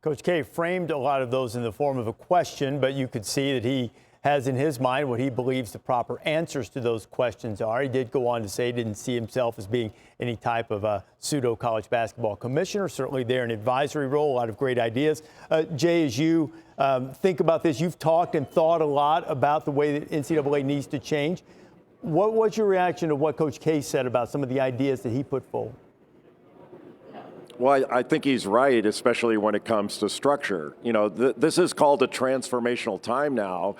Coach K framed a lot of those in the form of a question, but you could see that he has in his mind what he believes the proper answers to those questions are. He did go on to say he didn't see himself as being any type of a pseudo college basketball commissioner, certainly there in an advisory role, a lot of great ideas. Jay, as you think about this, you've talked and thought a lot about the way that NCAA needs to change. What's your reaction to what Coach K said about some of the ideas that he put forward? Well, I think he's right, especially when it comes to structure. You know, this is called a transformational time now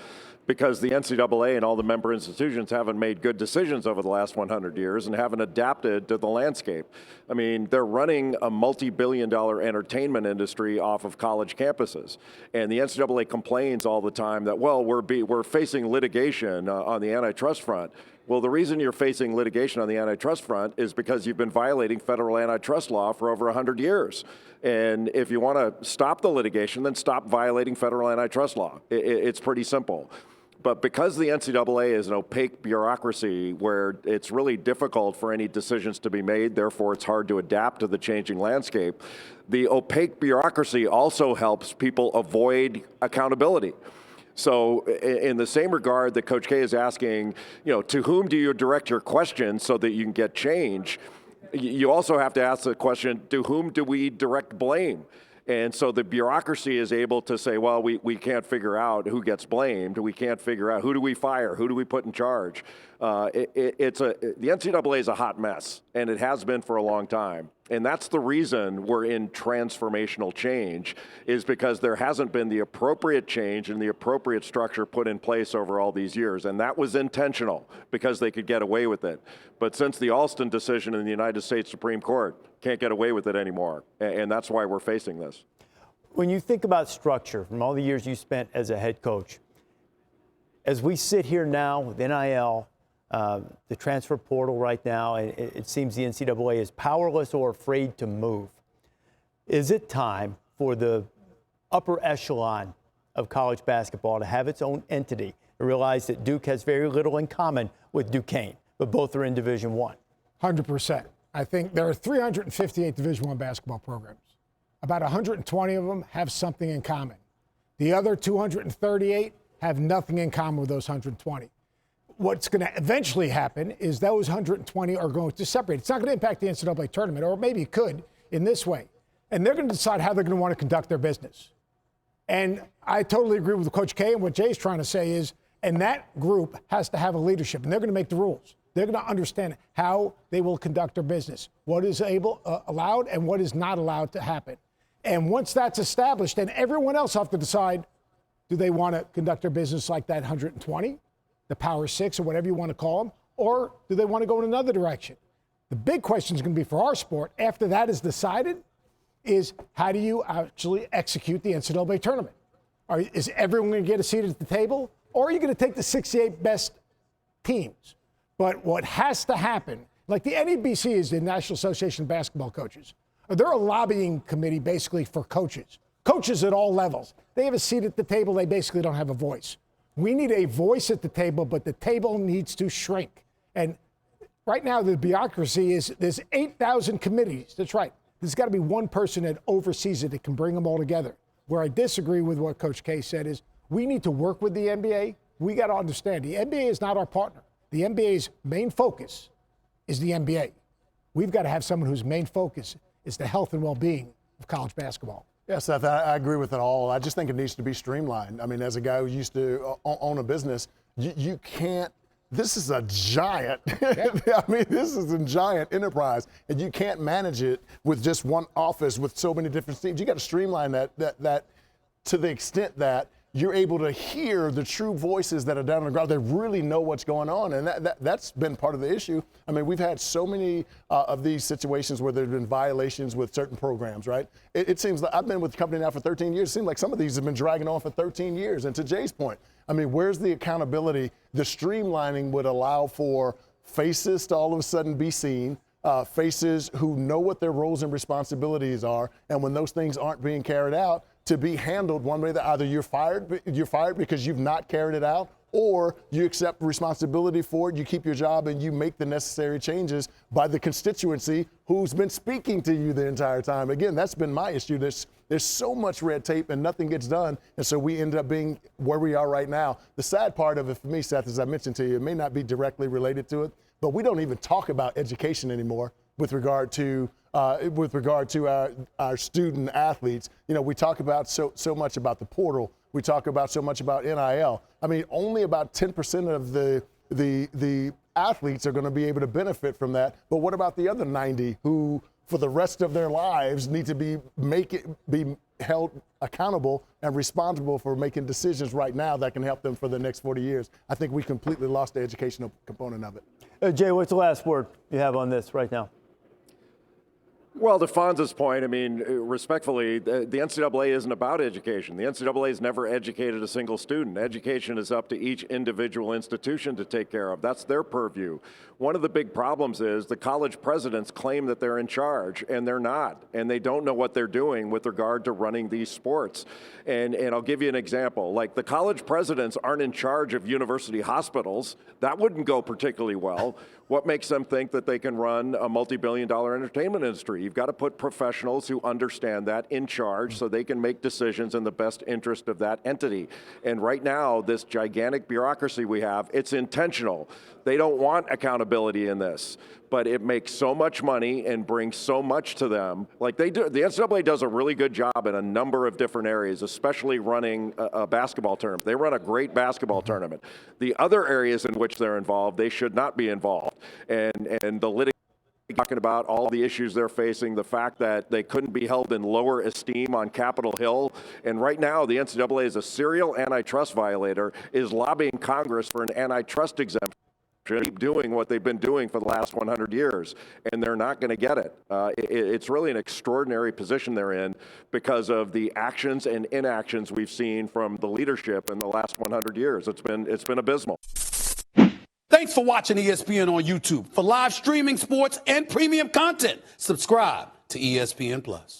because the NCAA and all the member institutions haven't made good decisions over the last 100 years and haven't adapted to the landscape. I mean, they're running a multi-billion-dollar entertainment industry off of college campuses. And the NCAA complains all the time that, well, we're facing litigation on the antitrust front. Well, the reason you're facing litigation on the antitrust front is because you've been violating federal antitrust law for over 100 years. And if you want to stop the litigation, then stop violating federal antitrust law. It's pretty simple. But because the NCAA is an opaque bureaucracy where it's really difficult for any decisions to be made, therefore it's hard to adapt to the changing landscape, the opaque bureaucracy also helps people avoid accountability. So in the same regard that Coach K is asking, you know, to whom do you direct your question so that you can get change, you also have to ask the question, to whom do we direct blame? And so the bureaucracy is able to say, well, we can't figure out who gets blamed. We can't figure out who do we fire, who do we put in charge. The NCAA is a hot mess, and it has been for a long time. And that's the reason we're in transformational change, is because there hasn't been the appropriate change and the appropriate structure put in place over all these years. And that was intentional because they could get away with it. But since the Alston decision in the United States Supreme Court, can't get away with it anymore. And that's why we're facing this. When you think about structure from all the years you spent as a head coach, as we sit here now with NIL, the transfer portal right now, it seems the NCAA is powerless or afraid to move. Is it time for the upper echelon of college basketball to have its own entity? I realize that Duke has very little in common with Duquesne, but both are in Division I. 100%. I think there are 358 Division I basketball programs. About 120 of them have something in common. The other 238 have nothing in common with those 120. What's going to eventually happen is those 120 are going to separate. It's not going to impact the NCAA tournament, or maybe it could in this way. And they're going to decide how they're going to want to conduct their business. And I totally agree with Coach K, and what Jay's trying to say is, and that group has to have a leadership, and they're going to make the rules. They're going to understand how they will conduct their business, what is allowed and what is not allowed to happen. And once that's established, then everyone else will have to decide, do they want to conduct their business like that 120, the Power Six, or whatever you want to call them, or do they want to go in another direction? The big question is going to be for our sport, after that is decided, is how do you actually execute the NCAA tournament? Is everyone going to get a seat at the table, or are you going to take the 68 best teams? But what has to happen, like the NEBC is the National Association of Basketball Coaches. They're a lobbying committee basically for coaches. Coaches at all levels. They have a seat at the table. They basically don't have a voice. We need a voice at the table, but the table needs to shrink. And right now the bureaucracy is there's 8,000 committees. That's right. There's got to be one person that oversees it that can bring them all together. Where I disagree with what Coach K said is we need to work with the NBA. We got to understand the NBA is not our partner. The NBA's main focus is the NBA. We've got to have someone whose main focus is the health and well-being of college basketball. Yeah, Seth, I agree with it all. I just think it needs to be streamlined. I mean, as a guy who used to own a business, you can't, this is a giant, I mean, this is a giant enterprise, and you can't manage it with just one office with so many different teams. You got to streamline that to the extent that you're able to hear the true voices that are down on the ground. They really know what's going on, and that's been part of the issue. I mean, we've had so many of these situations where there have been violations with certain programs, right? It seems like I've been with the company now for 13 years. It seems like some of these have been dragging on for 13 years. And to Jay's point, I mean, where's the accountability? The streamlining would allow for faces to all of a sudden be seen, faces who know what their roles and responsibilities are, and when those things aren't being carried out, to be handled one way that either you're fired because you've not carried it out, or you accept responsibility for it, you keep your job, and you make the necessary changes by the constituency who's been speaking to you the entire time. Again, that's been my issue. There's so much red tape and nothing gets done, and so we end up being where we are right now. The sad part of it for me, Seth, as I mentioned to you, it may not be directly related to it, but we don't even talk about education anymore with regard to our student athletes. You know, we talk about so much about the portal. We talk about so much about NIL. I mean, only about 10% of the athletes are going to be able to benefit from that. But what about the other 90 who, for the rest of their lives, need to be held accountable and responsible for making decisions right now that can help them for the next 40 years? I think we completely lost the educational component of it. Jay, what's the last word you have on this right now? Well, to Fonz's point, I mean, respectfully, the NCAA isn't about education. The NCAA has never educated a single student. Education is up to each individual institution to take care of. That's their purview. One of the big problems is the college presidents claim that they're in charge, and they're not. And they don't know what they're doing with regard to running these sports. And I'll give you an example. Like, the college presidents aren't in charge of university hospitals. That wouldn't go particularly well. What makes them think that they can run a multi-billion-dollar entertainment industry? You've got to put professionals who understand that in charge so they can make decisions in the best interest of that entity. And right now, this gigantic bureaucracy we have, it's intentional. They don't want accountability in this, but it makes so much money and brings so much to them. Like they do, the NCAA does a really good job in a number of different areas, especially running a basketball tournament. They run a great basketball tournament. The other areas in which they're involved, they should not be involved. And the litigation, talking about all the issues they're facing, the fact that they couldn't be held in lower esteem on Capitol Hill. And right now, the NCAA is a serial antitrust violator, is lobbying Congress for an antitrust exemption. Keep doing what they've been doing for the last 100 years, and they're not going to get it. It's really an extraordinary position they're in because of the actions and inactions we've seen from the leadership in the last 100 years. It's been abysmal. Thanks for watching ESPN on YouTube. For live streaming, sports, and premium content, subscribe to ESPN+.